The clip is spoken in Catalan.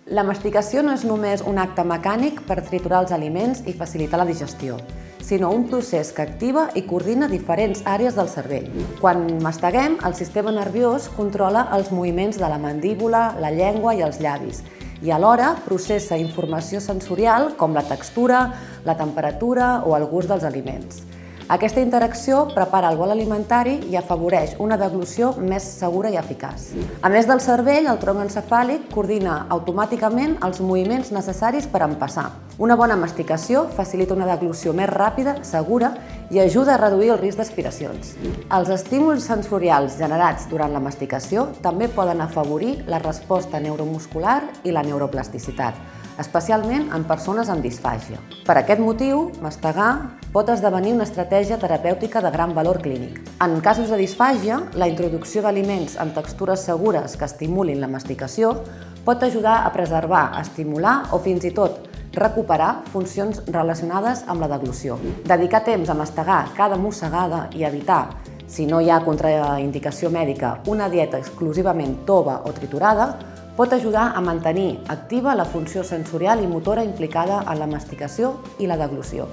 La masticació no és només un acte mecànic per triturar els aliments i facilitar la digestió, sinó un procés que activa i coordina diferents àrees del cervell. Quan masteguem, el sistema nerviós controla els moviments de la mandíbula, la llengua i els llavis, i alhora processa informació sensorial com la textura, la temperatura o el gust dels aliments. Aquesta interacció prepara el bol alimentari i afavoreix una deglució més segura i eficaç. A més del cervell, el tronc encefàlic coordina automàticament els moviments necessaris per empassar. Una bona masticació facilita una deglució més ràpida, segura i ajuda a reduir el risc d'aspiracions. Els estímuls sensorials generats durant la masticació també poden afavorir la resposta neuromuscular i la neuroplasticitat, especialment en persones amb disfàgia. Per aquest motiu, mastegar pot esdevenir una estratègia terapèutica de gran valor clínic. En casos de disfàgia, la introducció d'aliments amb textures segures que estimulin la masticació pot ajudar a preservar, estimular o fins i tot recuperar funcions relacionades amb la deglució. Dedicar temps a mastegar cada mossegada i evitar, si no hi ha contraindicació mèdica, una dieta exclusivament tova o triturada, pot ajudar a mantenir activa la funció sensorial i motora implicada en la masticació i la deglució.